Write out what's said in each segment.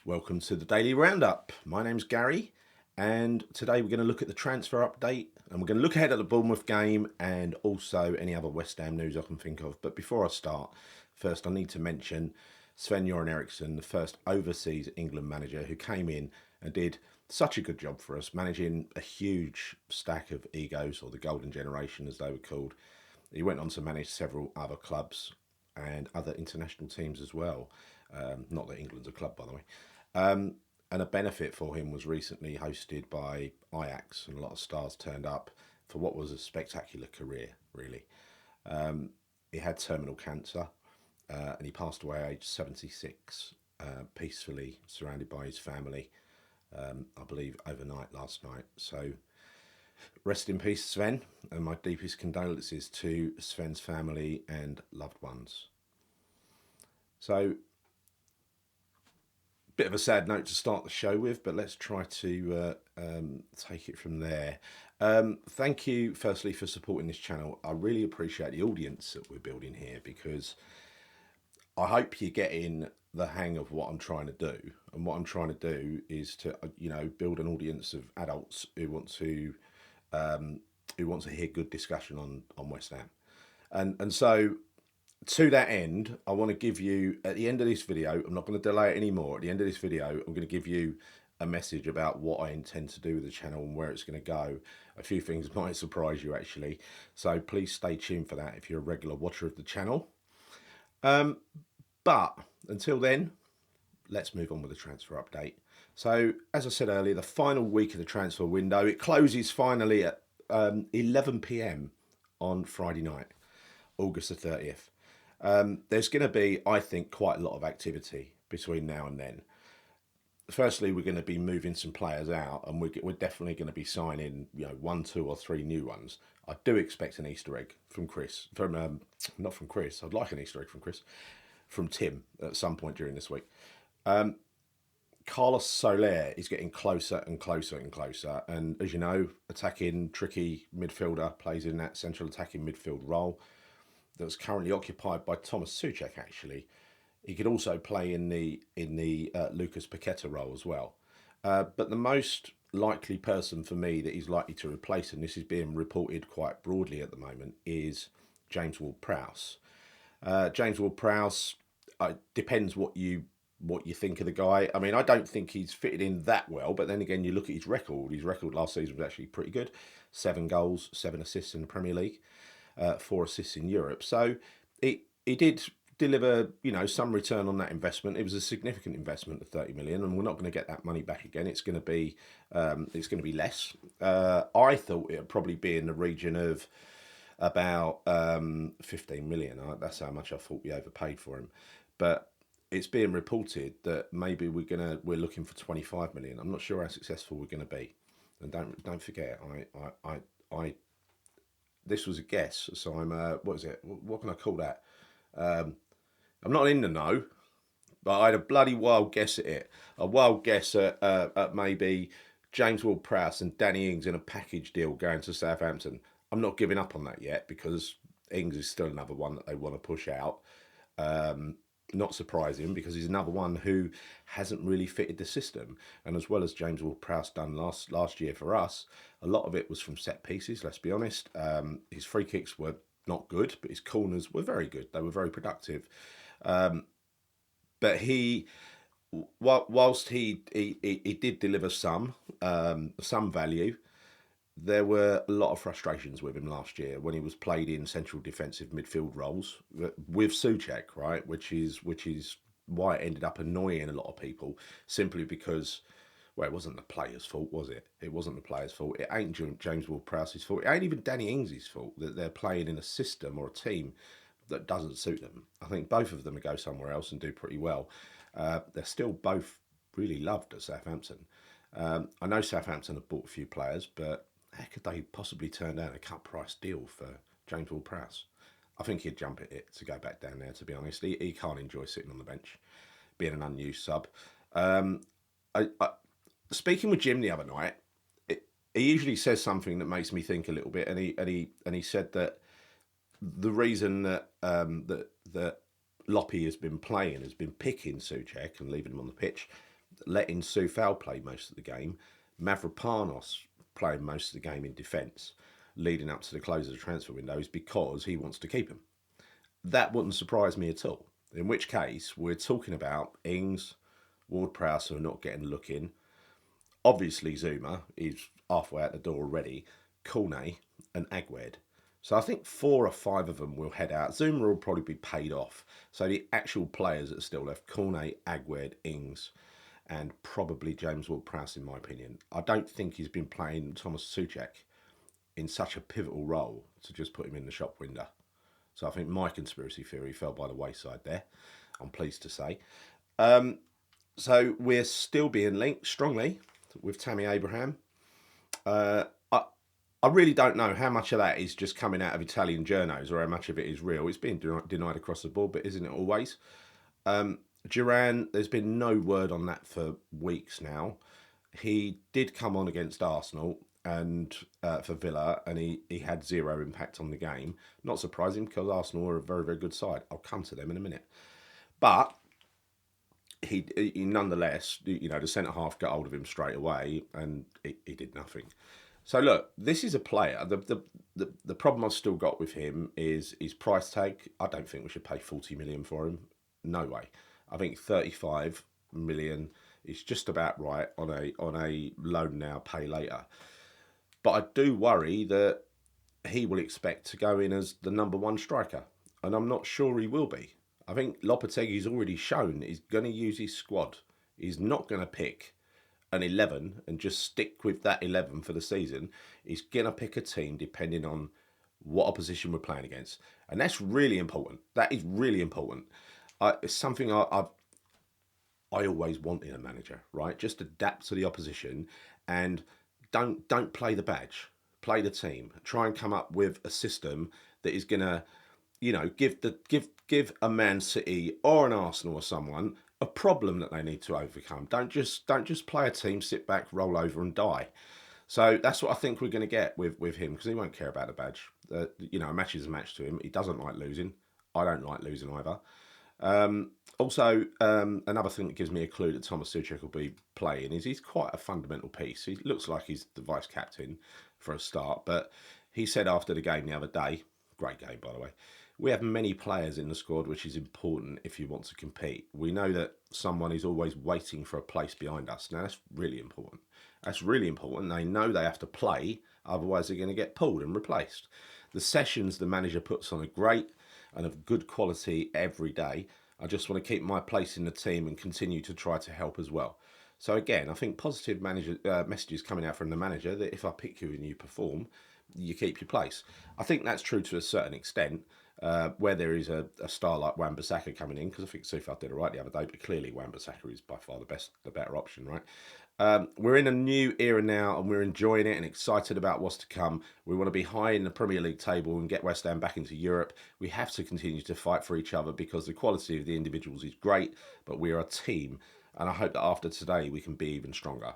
Welcome to the Daily Roundup. My name's Gary, and today we're going to look at the transfer update, and we're going to look ahead at the Bournemouth game and also any other West Ham news I can think of. But before I start, first I need to mention Sven-Göran Eriksson, the first overseas England manager who came in and did such a good job for us, managing a huge stack of egos, or the golden generation as they were called. He went on to manage several other clubs and other international teams as well. Not that England's a club, by the way. And a benefit for him was recently hosted by Ajax, and a lot of stars turned up for what was a spectacular career, really. He had terminal cancer, and he passed away at age 76, peacefully surrounded by his family, I believe overnight last night. So rest in peace, Sven, and my deepest condolences to Sven's family and loved ones. So, bit of a sad note to start the show with, but let's try to take it from there. Thank you, firstly, for supporting this channel. I really appreciate the audience that we're building here, because I hope you're getting the hang of what I'm trying to do. And what I'm trying to do is to, build an audience of adults who want to hear good discussion on West Ham. And so, to that end, I want to give you, at the end of this video, I'm not going to delay it anymore. At the end of this video, I'm going to give you a message about what I intend to do with the channel and where it's going to go. A few things might surprise you, actually. So please stay tuned for that if you're a regular watcher of the channel. But until then, let's move on with the transfer update. So, as I said earlier, the final week of the transfer window, it closes finally at 11 p.m. on Friday night, August the 30th. There's going to be, I think, quite a lot of activity between now and then. Firstly, we're going to be moving some players out, and we're definitely going to be signing, 1, 2 or 3 new ones. I do expect an Easter egg from Chris, not from Chris. I'd like an Easter egg from Chris, from Tim at some point during this week. Carlos Soler is getting closer and closer and closer, and as you know, attacking, tricky midfielder, plays in that central attacking midfield role that's currently occupied by Tomas Soucek. Actually, he could also play in the Lucas Paqueta role as well. But the most likely person for me that he's likely to replace, and this is being reported quite broadly at the moment, is James Ward-Prowse. James Ward-Prowse, depends what you think of the guy. I mean, I don't think he's fitted in that well, but then again, you look at his record. His record last season was actually pretty good. 7 goals, 7 assists in the Premier League. 4 assists in Europe. So he did deliver, some return on that investment. It was a significant investment of 30 million, and we're not going to get that money back again. It's going to be less. I thought it would probably be in the region of about 15 million. That's how much I thought we overpaid for him. But it's being reported that maybe we're looking for 25 million. I'm not sure how successful we're going to be. And don't forget, I this was a guess, so I'm what can I call that? I'm not in the know, but I had a bloody wild guess at it. A wild guess at maybe James Ward-Prowse and Danny Ings in a package deal going to Southampton. I'm not giving up on that yet, because Ings is still another one that they want to push out. Not surprising, because he's another one who hasn't really fitted the system. And as well as James Ward-Prowse done last year for us, a lot of it was from set pieces, let's be honest. His free kicks were not good, but his corners were very good. They were very productive. But whilst he did deliver some value, there were a lot of frustrations with him last year when he was played in central defensive midfield roles with Soucek, right? Which is why it ended up annoying a lot of people, simply because, well, it wasn't the player's fault, was it? It wasn't the player's fault. It ain't James Ward-Prowse's fault. It ain't even Danny Ings' fault that they're playing in a system or a team that doesn't suit them. I think both of them would go somewhere else and do pretty well. They're still both really loved at Southampton. I know Southampton have bought a few players, but how could they possibly turn down a cut price deal for James Ward-Prowse? I think he'd jump at it to go back down there, to be honest. He can't enjoy sitting on the bench, being an unused sub. Speaking with Jim the other night, he usually says something that makes me think a little bit, and he said that the reason that that Loppy has been picking Soucek and leaving him on the pitch letting Soufal play most of the game, Mavropanos playing most of the game in defence, leading up to the close of the transfer window, is because he wants to keep him. That wouldn't surprise me at all. In which case, we're talking about Ings, Ward-Prowse, who are not getting a look in. Obviously, Zuma is halfway out the door already. Cornet and Agüed. So I think 4 or 5 of them will head out. Zuma will probably be paid off. So the actual players that are still left, Cornet, Agüed, Ings, and probably James Ward-Prowse, in my opinion. I don't think he's been playing Tomas Soucek in such a pivotal role to just put him in the shop window. So I think my conspiracy theory fell by the wayside there, I'm pleased to say. So we're still being linked strongly with Tammy Abrahams. I really don't know how much of that is just coming out of Italian journos or how much of it is real. It's being denied across the board, but isn't it always? Duran, there's been no word on that for weeks now. He did come on against Arsenal and for Villa, and he had zero impact on the game. Not surprising because Arsenal are a very, very good side. I'll come to them in a minute. But he nonetheless, the centre-half got hold of him straight away, and he did nothing. So look, this is a player. The problem I've still got with him is his price tag. I don't think we should pay 40 million for him. No way. I think 35 million is just about right on a loan now, pay later. But I do worry that he will expect to go in as the number 1 striker, and I'm not sure he will be. I think Lopetegui's already shown he's going to use his squad. He's not going to pick an 11 and just stick with that 11 for the season. He's going to pick a team depending on what opposition we're playing against. And that's really important. That is really important. It's something I always want in a manager, right? Just adapt to the opposition and don't play the badge. Play the team. Try and come up with a system that is going to, give a Man City or an Arsenal or someone a problem that they need to overcome. Don't just play a team, sit back, roll over and die. So that's what I think we're going to get with him, because he won't care about the badge. A match is a match to him. He doesn't like losing. I don't like losing either. Also, another thing that gives me a clue that Tomas Soucek will be playing is he's quite a fundamental piece. He looks like he's the vice captain for a start, but he said after the game the other day, great game by the way, we have many players in the squad, which is important if you want to compete. We know that someone is always waiting for a place behind us. Now, that's really important. That's really important. They know they have to play, otherwise they're going to get pulled and replaced. The sessions the manager puts on are great and of good quality every day. I just want to keep my place in the team and continue to try to help as well. So again, I think positive messages coming out from the manager that if I pick you and you perform, you keep your place. I think that's true to a certain extent. Where there is a star like Wan-Bissaka coming in, because I think Soufal did it right the other day, but clearly Wan-Bissaka is by far the better option, right? We're in a new era now, and we're enjoying it and excited about what's to come. We want to be high in the Premier League table and get West Ham back into Europe. We have to continue to fight for each other because the quality of the individuals is great, but we are a team, and I hope that after today we can be even stronger.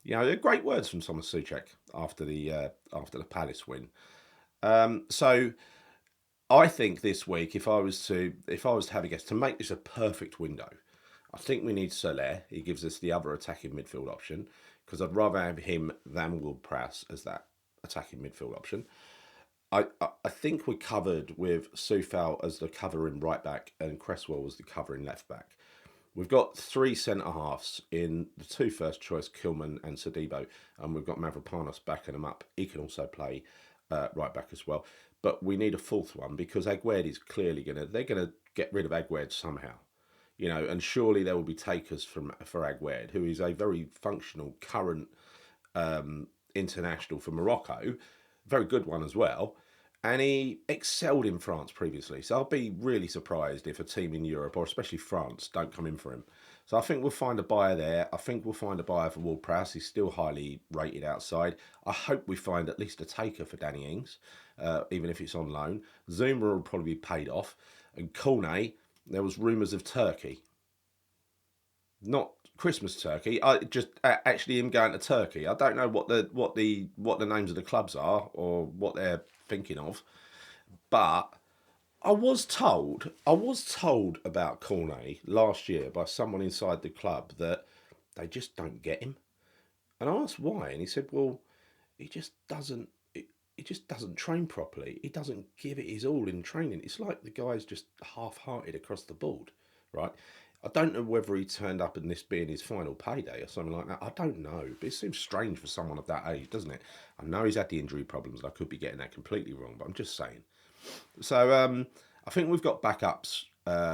They're great words from Tomas Soucek after the Palace win. So I think this week, if I was to have a guess, to make this a perfect window, I think we need Soler. He gives us the other attacking midfield option, because I'd rather have him than Ward-Prowse as that attacking midfield option. I think we're covered with Soufal as the covering right back and Cresswell as the covering left back. We've got 3 centre-halves in the 2 first choice, Kilman and Sadibo, and we've got Mavropanos backing them up. He can also play right back as well. But we need a 4th one, because Agüed is clearly they're going to get rid of Agüed somehow. And surely there will be takers for Agüed, who is a very functional current international for Morocco, very good one as well. And he excelled in France previously. So I'll be really surprised if a team in Europe, or especially France, don't come in for him. So I think we'll find a buyer there. I think we'll find a buyer for Ward-Prowse. He's still highly rated outside. I hope we find at least a taker for Danny Ings, even if it's on loan. Zuma will probably be paid off. And Cornet, there was rumours of Turkey. Not Christmas Turkey. Actually him going to Turkey. I don't know what the names of the clubs are or what they're thinking of, but I was told about Cornet last year by someone inside the club that They just don't get him. And I asked why, and he said, well, he just doesn't. He just doesn't train properly. He doesn't give it his all in training. It's like the guy's just half-hearted across the board, right? I don't know whether he turned up and this being his final payday or something like that. I don't know, but it seems strange for someone of that age, doesn't it? I know he's had the injury problems, and I could be getting that completely wrong, but I'm just saying. So I think we've got backups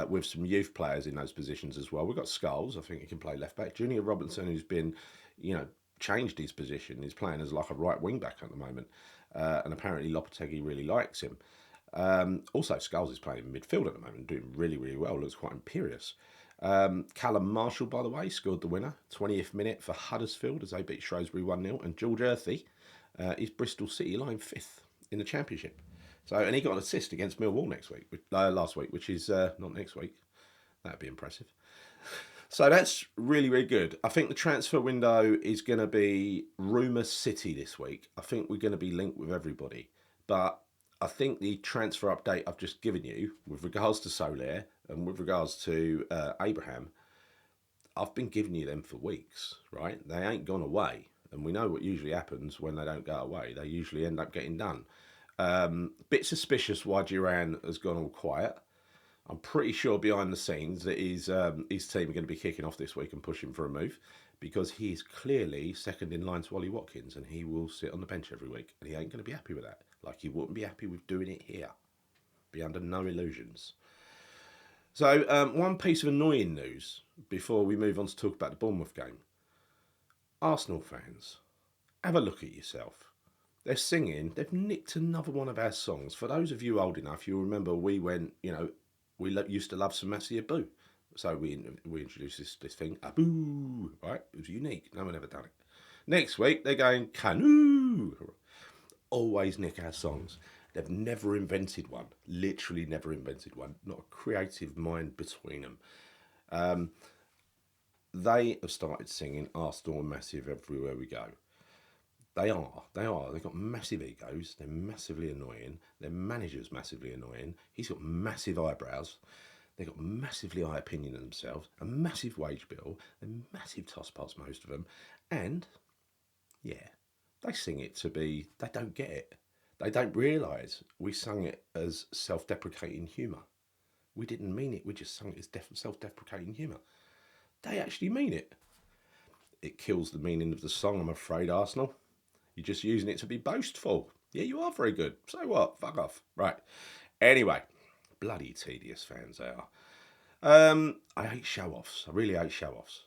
with some youth players in those positions as well. We've got Skulls. I think he can play left back. Junior Robinson, who's been, changed his position. He's playing as like a right wing back at the moment. And apparently Lopetegui really likes him. Also, Skulls is playing in midfield at the moment, doing really, really well. Looks quite imperious. Callum Marshall, by the way, scored the winner, 20th minute for Huddersfield as they beat Shrewsbury 1-0. And George Earthy is Bristol City lying 5th in the Championship. So, and he got an assist against Millwall last week, which is not next week. That'd be impressive. So that's really, really good. I think the transfer window is going to be rumour city this week. I think we're going to be linked with everybody. But I think the transfer update I've just given you with regards to Soler and with regards to Abraham, I've been giving you them for weeks, right? They ain't gone away. And we know what usually happens when they don't go away. They usually end up getting done. Bit suspicious why Duran has gone all quiet. I'm pretty sure behind the scenes that his team are going to be kicking off this week and pushing for a move, because he's clearly second in line to Ollie Watkins, and he will sit on the bench every week, and he ain't going to be happy with that. Like, he wouldn't be happy with doing it here. Be under no illusions. So one piece of annoying news before we move on to talk about the Bournemouth game. Arsenal fans, have a look at yourself. They're singing, they've nicked another one of our songs. For those of you old enough, you'll remember we went, we used to love some Massey Aboo. So we introduced this thing, Aboo, right? It was unique. No one ever done it. Next week, they're going, Canoe. Always nick our songs. They've never invented one. Literally never invented one. Not a creative mind between them. They have started singing Arsenal and Massive everywhere we go. They are. They've got massive egos. They're massively annoying. Their manager's massively annoying. He's got massive eyebrows. They've got massively high opinion of themselves. A massive wage bill. They're massive tosspots, most of them. And, yeah, they sing it to be... They don't get it. They don't realise we sung it as self-deprecating humour. We didn't mean it. We just sung it as self-deprecating humour. They actually mean it. It kills the meaning of the song, I'm afraid, Arsenal. You're just using it to be boastful. Yeah, you are very good. So what? Fuck off. Right. Anyway, bloody tedious fans they are. I hate show-offs. I really hate show-offs.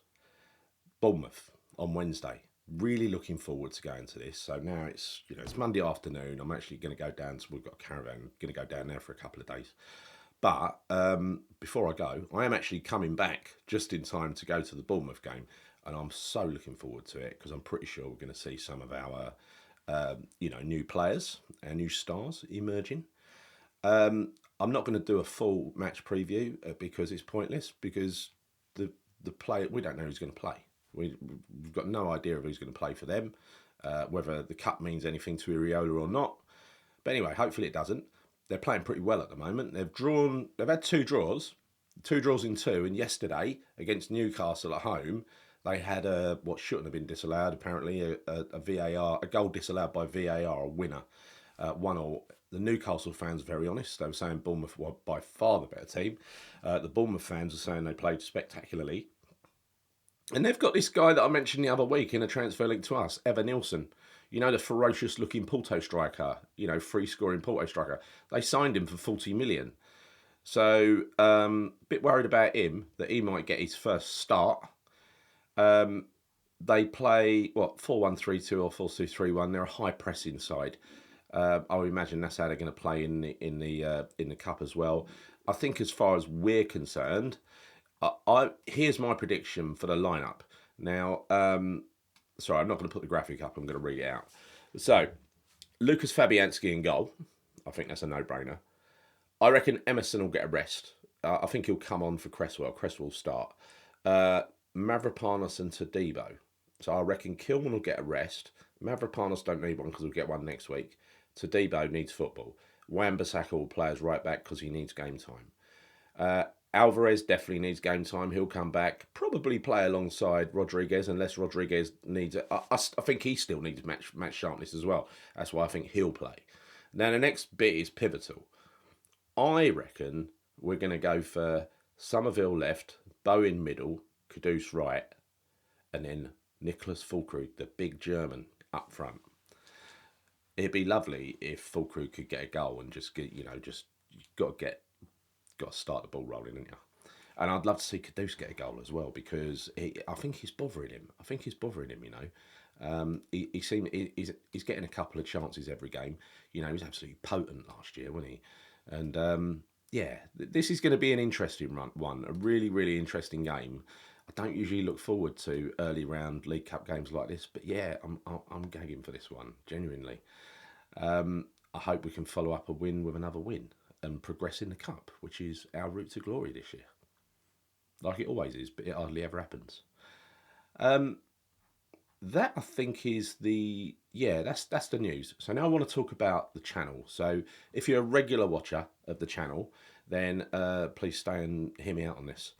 Bournemouth on Wednesday. Really looking forward to going to this. So now it's Monday afternoon. I'm actually going to go down. So we've got a caravan. Going to go down there for a couple of days. But before I go, I am actually coming back just in time to go to the Bournemouth game. And I'm so looking forward to it, because I'm pretty sure we're going to see some of our, new players, our new stars emerging. I'm not going to do a full match preview because it's pointless, because the player, we don't know who's going to play. We've got no idea of who's going to play for them, whether the cup means anything to Iriola or not. But anyway, hopefully it doesn't. They're playing pretty well at the moment. They've had two draws in two, and yesterday against Newcastle at home, they had what shouldn't have been disallowed, apparently, a VAR, a goal disallowed by VAR, a winner, 1-1. The Newcastle fans were very honest. They were saying Bournemouth were by far the better team. The Bournemouth fans are saying they played spectacularly. And they've got this guy that I mentioned the other week in a transfer link to us, Evan Nilsson. The ferocious-looking Porto striker, free-scoring Porto striker. They signed him for 40 million. So, a bit worried about him, that he might get his first start. They play 4-1-3-2 or 4-2-3-1. They're a high pressing side. I would imagine that's how they're going to play in the cup as well. I think as far as we're concerned, here's my prediction for the lineup. Now, sorry, I'm not going to put the graphic up. I'm going to read it out. So, Lucas Fabianski in goal. I think that's a no-brainer. I reckon Emerson will get a rest. I think he'll come on for Cresswell. Cresswell will start. Mavropanos and Todibo. So I reckon Kilman will get a rest. Mavropanos don't need one because we'll get one next week. Todibo needs football. Wan-Bissaka will play as right back because he needs game time. Alvarez definitely needs game time. He'll come back, probably play alongside Rodriguez, unless Rodriguez needs it. I think he still needs match sharpness as well. That's why I think he'll play. Now, the next bit is pivotal. I reckon we're going to go for Somerville left, Bowen middle, Kudus right, and then Nicholas Füllkrug, the big German, up front. It'd be lovely if Füllkrug could get a goal and just get, just got to start the ball rolling, haven't you? And I'd love to see Kudus get a goal as well because I think he's bothering him. He's getting a couple of chances every game. He was absolutely potent last year, wasn't he? And this is going to be an interesting one, a really, really interesting game. I don't usually look forward to early round League Cup games like this, but yeah, I'm gagging for this one, genuinely. I hope we can follow up a win with another win and progress in the Cup, which is our route to glory this year. Like it always is, but it hardly ever happens. That I think is that's the news. So now I want to talk about the channel. So if you're a regular watcher of the channel, then please stay and hear me out on this.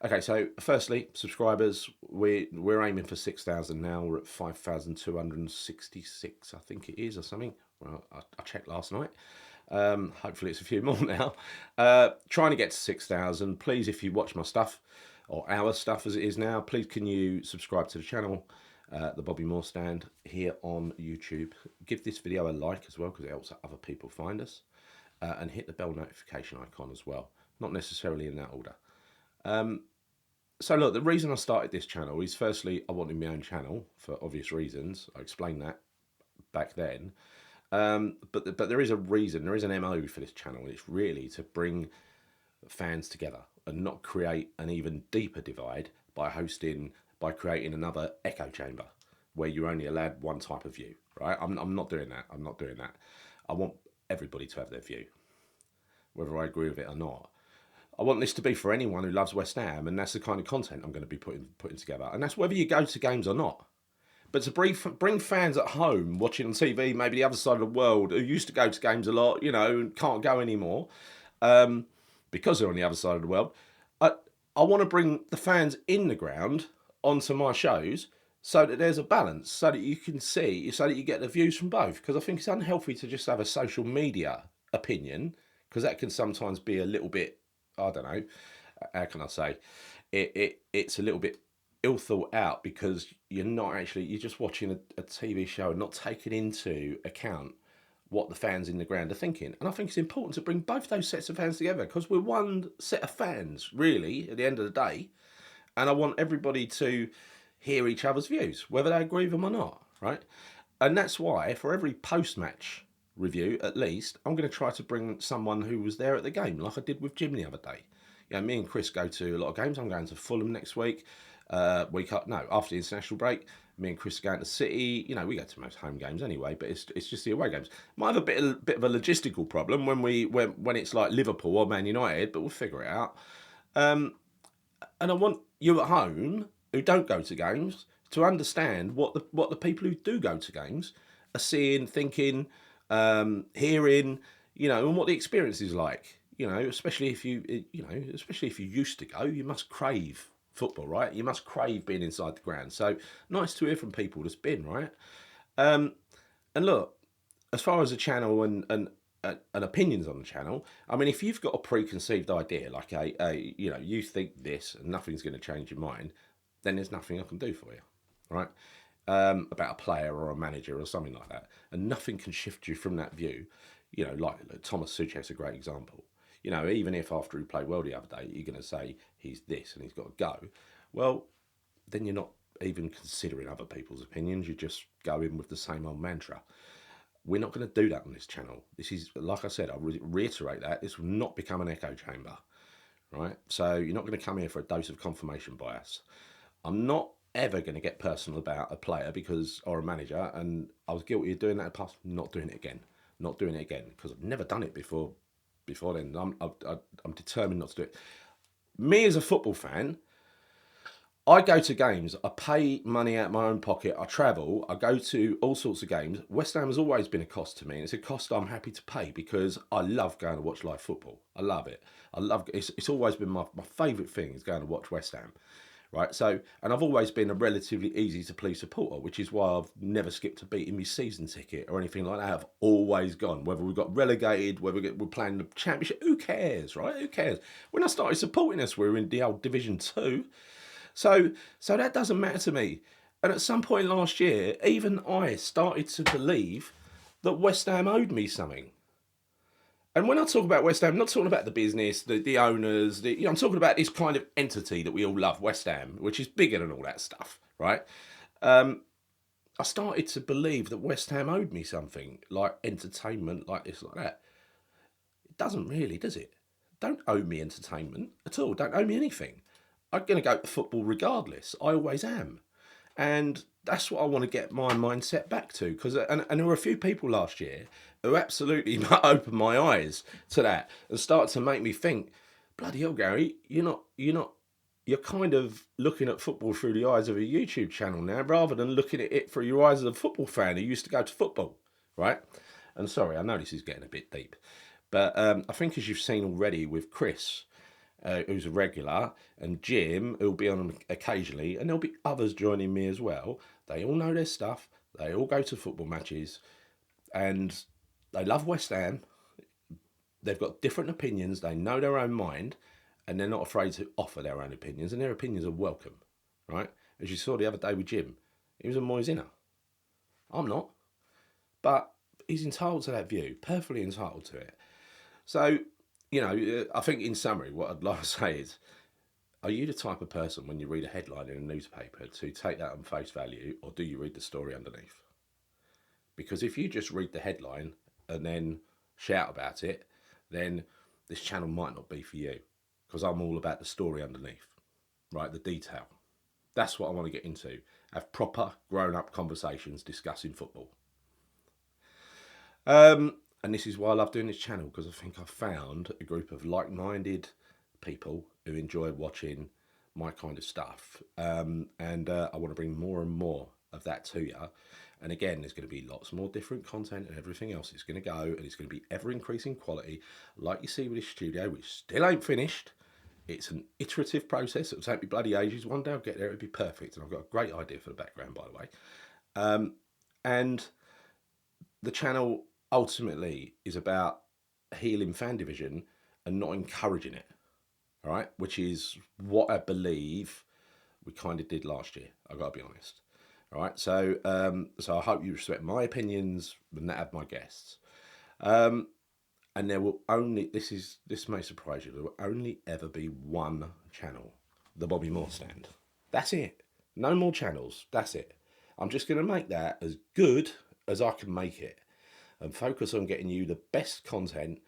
Okay, so firstly, subscribers, we're aiming for 6,000 now. We're at 5,266, I think it is, or something. Well, I checked last night. Hopefully it's a few more now. Trying to get to 6,000. Please, if you watch my stuff, or our stuff as it is now, please can you subscribe to the channel, the Bobby Moore Stand, here on YouTube. Give this video a like as well, because it helps other people find us. And hit the bell notification icon as well. Not necessarily in that order. So look, the reason I started this channel is firstly, I wanted my own channel for obvious reasons. I explained that back then. But there is a reason, there is an MO for this channel. It's really to bring fans together and not create an even deeper divide by creating another echo chamber where you're only allowed one type of view, right? I'm not doing that. I want everybody to have their view, whether I agree with it or not. I want this to be for anyone who loves West Ham, and that's the kind of content I'm going to be putting together. And that's whether you go to games or not. But to bring fans at home watching on TV, maybe the other side of the world, who used to go to games a lot, and can't go anymore because they're on the other side of the world. I want to bring the fans in the ground onto my shows so that there's a balance, so that you can see, so that you get the views from both. Because I think it's unhealthy to just have a social media opinion, because that can sometimes be a little bit, I don't know, how can I say, it's a little bit ill thought out, because you're just watching a TV show and not taking into account what the fans in the ground are thinking. And I think it's important to bring both those sets of fans together, because we're one set of fans, really, at the end of the day. And I want everybody to hear each other's views, whether they agree with them or not, right? And that's why, for every post-match review, at least, I'm going to try to bring someone who was there at the game, like I did with Jim the other day. Me and Chris go to a lot of games. I'm going to Fulham next week. After the international break, me and Chris are going to City. We go to most home games anyway, but it's just the away games. Might have a bit of a logistical problem when it's like Liverpool or Man United, but we'll figure it out. And I want you at home who don't go to games to understand what the people who do go to games are seeing, thinking, hearing, and what the experience is like. Especially if you used to go, you must crave football, right? You must crave being inside the ground. So nice to hear from people that's been, right? And look, as far as the channel and opinions on the channel, I mean, if you've got a preconceived idea, like you think this and nothing's going to change your mind, then there's nothing I can do for you, right? About a player or a manager or something like that, and nothing can shift you from that view. Like Tomas Soucek's a great example. Even if after he played well the other day, you're going to say he's this and he's got to go, well, then you're not even considering other people's opinions. You just go in with the same old mantra. We're not going to do that on this channel. This is, like I said, I'll reiterate that, this will not become an echo chamber, right? So you're not going to come here for a dose of confirmation bias. I'm not ever going to get personal about a player or a manager, and I was guilty of doing that in the past. Not doing it again, because I've never done it before then. I'm determined not to do it. Me as a football fan, I go to games, I pay money out of my own pocket, I travel, I go to all sorts of games. West Ham has always been a cost to me, and it's a cost I'm happy to pay because I love going to watch live football. I love it. It's always been my favourite thing is going to watch West Ham. Right, so, and I've always been a relatively easy to please supporter, which is why I've never skipped a beat in my season ticket or anything like that. I've always gone, whether we got relegated, whether we're playing the championship, who cares, right? Who cares? When I started supporting us, we were in the old Division 2. So that doesn't matter to me. And at some point last year, even I started to believe that West Ham owed me something. And when I talk about West Ham, I'm not talking about the business, the owners. I'm talking about this kind of entity that we all love, West Ham, which is bigger than all that stuff, right? I started to believe that West Ham owed me something, like entertainment, like this, like that. It doesn't really, does it? Don't owe me entertainment at all. Don't owe me anything. I'm going to go to football regardless. I always am. And that's what I want to get my mindset back to. Because and there were a few people last year who absolutely opened my eyes to that and started to make me think, bloody hell, Gary, you're kind of looking at football through the eyes of a YouTube channel now, rather than looking at it through your eyes as a football fan who used to go to football, right? And sorry, I know this is getting a bit deep, but I think as you've seen already with Chris, who's a regular, and Jim, who'll be on occasionally, and there'll be others joining me as well. They all know their stuff. They all go to football matches, and they love West Ham. They've got different opinions. They know their own mind, and they're not afraid to offer their own opinions, and their opinions are welcome, right? As you saw the other day with Jim, he was a Moisina. I'm not, but he's entitled to that view, perfectly entitled to it. So, I think in summary, what I'd like to say is, are you the type of person when you read a headline in a newspaper to take that on face value, or do you read the story underneath? Because if you just read the headline and then shout about it, then this channel might not be for you. Because I'm all about the story underneath, right? The detail. That's what I want to get into. Have proper grown-up conversations discussing football. And this is why I love doing this channel, because I think I've found a group of like-minded people who enjoy watching my kind of stuff. And I want to bring more and more of that to you. And again, there's going to be lots more different content, and everything else is going to go, and it's going to be ever-increasing quality, like you see with this studio, which still ain't finished. It's an iterative process. It'll take me bloody ages. One day I'll get there, it'll be perfect. And I've got a great idea for the background, by the way. And the channel ultimately is about healing fan division and not encouraging it, all right? Which is what I believe we kind of did last year, I've got to be honest. All right, so I hope you respect my opinions and that of my guests. And there will only, this may surprise you, there will only ever be one channel, the Bobby Moore Stand. That's it. No more channels. That's it. I'm just going to make that as good as I can make it, and focus on getting you the best content,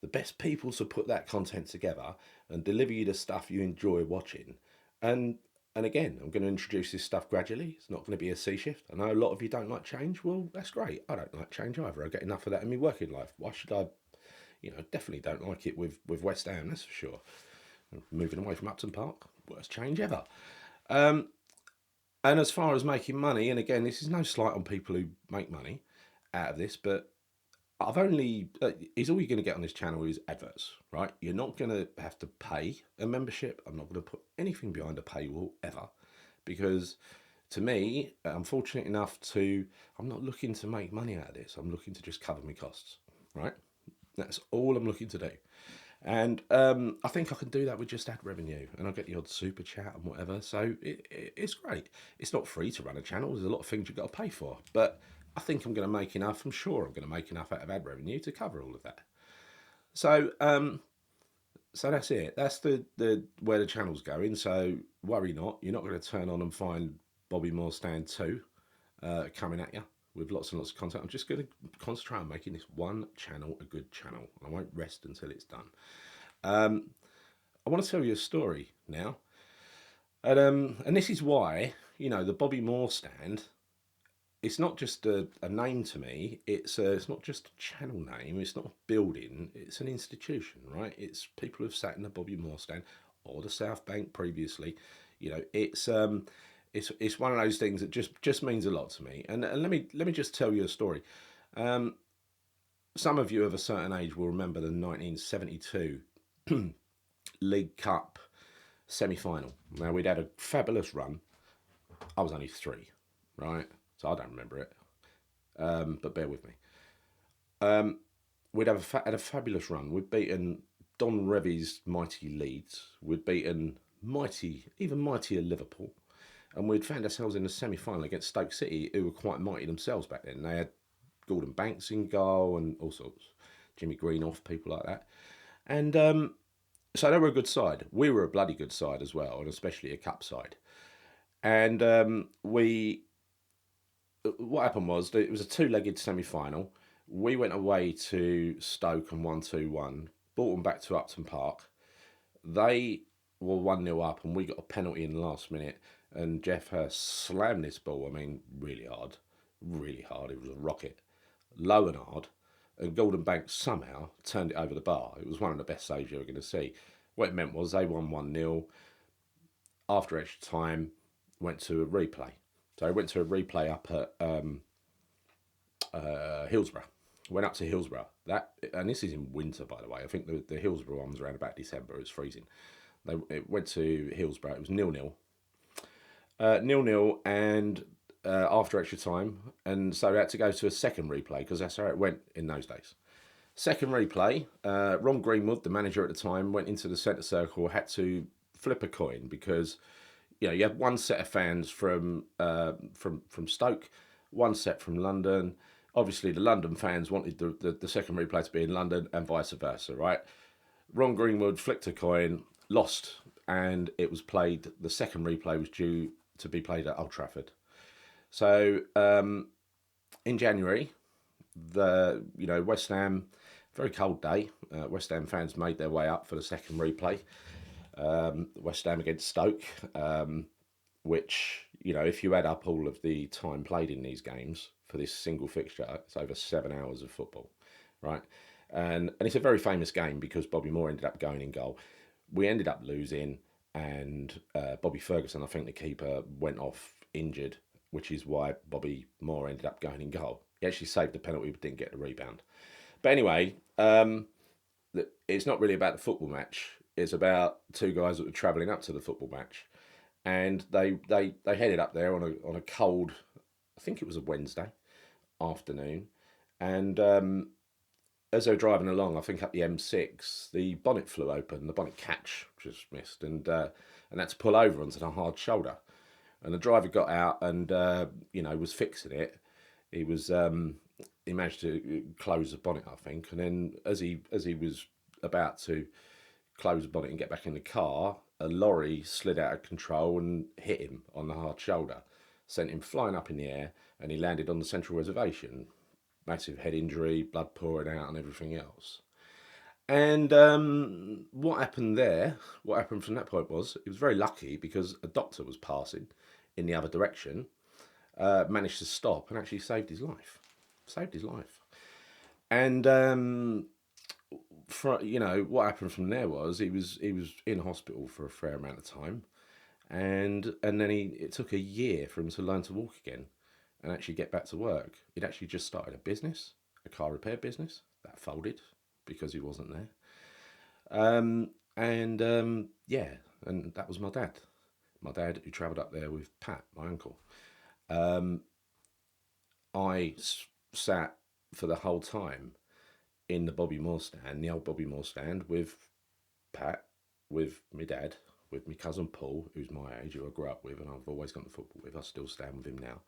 the best people to put that content together and deliver you the stuff you enjoy watching. And again, I'm going to introduce this stuff gradually. It's not going to be a sea shift. I know a lot of you don't like change. Well, that's great. I don't like change either. I get enough of that in my working life. Why should I? Definitely don't like it with West Ham, that's for sure. Moving away from Upton Park, worst change ever. And as far as making money, and again, this is no slight on people who make money out of this, but I've only, is all you're going to get on this channel is adverts, right? You're not going to have to pay a membership. I'm not going to put anything behind a paywall ever, because to me, I'm fortunate enough I'm not looking to make money out of this. I'm looking to just cover my costs, right? That's all I'm looking to do. And I think I can do that with just ad revenue, and I'll get the odd super chat and whatever. So it's great. It's not free to run a channel. There's a lot of things you've got to pay for. But I think I'm going to make enough. I'm sure I'm going to make enough out of ad revenue to cover all of that. So that's it. That's the where the channel's going. So worry not. You're not going to turn on and find Bobby Moore Stand 2 coming at you with lots and lots of content. I'm just going to concentrate on making this one channel a good channel. I won't rest until it's done. I want to tell you a story now. And this is why, the Bobby Moore Stand, it's not just a name to me. It's not just a channel name. It's not a building. It's an institution, right? It's people who've sat in the Bobby Moore Stand or the South Bank previously. You know, it's one of those things that just means a lot to me. And let me just tell you a story. Um, some of you of a certain age will remember the 1972 League Cup semi-final. Now we'd had a fabulous run. I was only 3, right? So I don't remember it. But bear with me. Um, had a fabulous run. We'd beaten Don Revie's mighty Leeds. We'd beaten even mightier Liverpool, and we'd found ourselves in the semi-final against Stoke City, who were quite mighty themselves back then. They had Gordon Banks in goal and all sorts, Jimmy Greenoff, people like that, and so they were a good side. We were a bloody good side as well, and especially a cup side. And what happened was that it was a two-legged semi-final. We went away to Stoke and won 2-1. Brought them back to Upton Park. They were 1-0 up, and we got a penalty in the last minute. And Jeff Hurst slammed this ball. I mean, really hard, really hard. It was a rocket, low and hard. And Gordon Banks somehow turned it over the bar. It was one of the best saves you were going to see. What it meant was they won 1-0. After extra time, went to a replay. So I went to a replay up at Hillsborough. Went up to Hillsborough. And this is in winter, by the way. I think the Hillsborough one was around about December. It was freezing. It went to Hillsborough. It was 0-0. 0-0 and after extra time. And so they had to go to a second replay because that's how it went in those days. Second replay, Ron Greenwood, the manager at the time, went into the centre circle, had to flip a coin because you had one set of fans from Stoke, one set from London. Obviously, the London fans wanted the second replay to be in London and vice versa, right? Ron Greenwood flicked a coin, lost, and it was played. The second replay was due to be played at Old Trafford. So in January, West Ham, very cold day. West Ham fans made their way up for the second replay. West Ham against Stoke, which, if you add up all of the time played in these games for this single fixture, it's over 7 hours of football, right? And it's a very famous game because Bobby Moore ended up going in goal. We ended up losing, and Bobby Ferguson, I think the keeper, went off injured, which is why Bobby Moore ended up going in goal. He actually saved the penalty but didn't get the rebound. But anyway, it's not really about the football match. It's about two guys that were travelling up to the football match, and they headed up there on a cold, I think it was a Wednesday afternoon, and as they were driving along, I think up the M6, the bonnet flew open, the bonnet catch just missed, and had to pull over onto the hard shoulder, and the driver got out and was fixing it. He managed to close the bonnet, I think, and then as he was about to close the bonnet and get back in the car, a lorry slid out of control and hit him on the hard shoulder, sent him flying up in the air, and he landed on the central reservation. Massive head injury, blood pouring out and everything else. And what happened from that point was, he was very lucky because a doctor was passing in the other direction, managed to stop and actually saved his life. And what happened from there was he was in hospital for a fair amount of time, and then it took a year for him to learn to walk again and actually get back to work. He'd actually just started a car repair business that folded because he wasn't there. And that was my dad. My dad, who travelled up there with Pat, my uncle. I sat for the whole time in the Bobby Moore stand, the old Bobby Moore stand, with Pat, with my dad, with my cousin Paul, who's my age, who I grew up with, and I've always gone to football with. I still stand with him now.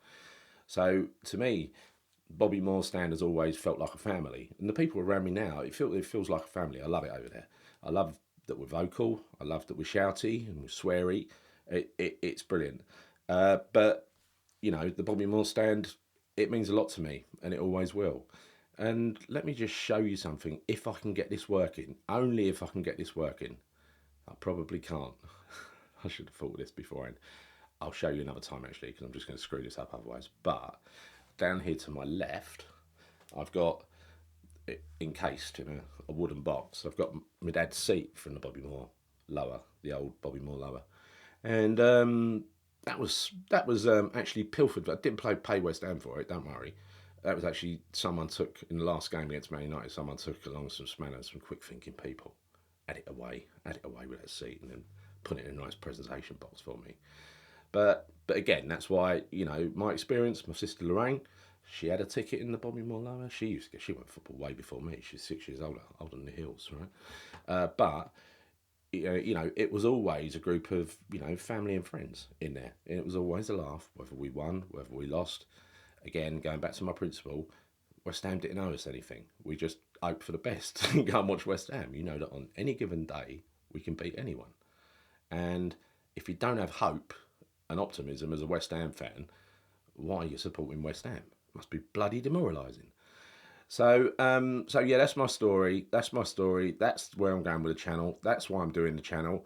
So to me, Bobby Moore stand has always felt like a family, and the people around me now, it feels like a family. I love it over there. I love that we're vocal. I love that we're shouty and we're sweary. It's brilliant. But the Bobby Moore stand, it means a lot to me, and it always will. And let me just show you something. If I can get this working, only if I can get this working. I probably can't. I should have thought of this beforehand. I'll show you another time, actually, because I'm just going to screw this up otherwise. But down here to my left, I've got it encased in a wooden box. I've got my dad's seat from the Bobby Moore lower, the old Bobby Moore lower. And that was actually pilfered. I didn't pay West Ham for it. Don't worry. That was actually someone took in the last game against Man United. Someone took along some smanners, some quick thinking people, had it away with that seat, and then put it in a nice presentation box for me. But again, that's why, my experience. My sister Lorraine, she had a ticket in the Bobby Moore Lower. She went football way before me. She's 6 years older than the hills, right? But it was always a group of family and friends in there. And it was always a laugh, whether we won, whether we lost. Again, going back to my principle, West Ham didn't owe us anything. We just hope for the best. Go and watch West Ham. You know that on any given day we can beat anyone. And if you don't have hope and optimism as a West Ham fan, why are you supporting West Ham? Must be bloody demoralising. So yeah, that's my story. That's my story. That's where I'm going with the channel. That's why I'm doing the channel.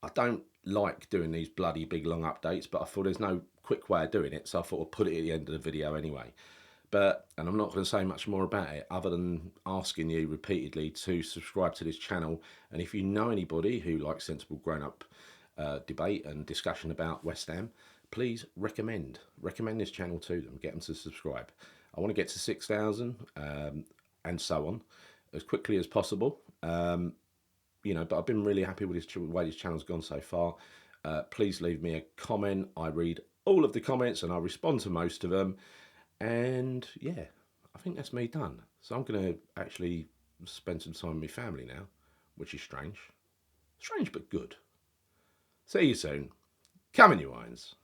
I don't like doing these bloody big long updates, but I thought there's no quick way of doing it, so I thought I'd put it at the end of the video anyway. And I'm not going to say much more about it other than asking you repeatedly to subscribe to this channel. And if you know anybody who likes sensible grown-up debate and discussion about West Ham, please recommend this channel to them. Get them to subscribe. I want to get to 6,000 and so on as quickly as possible. But I've been really happy with the way this channel's gone so far. Please leave me a comment. I read all of the comments and I respond to most of them. And yeah, I think that's me done. So I'm going to actually spend some time with my family now, which is strange. Strange but good. See you soon. Come in, you irons.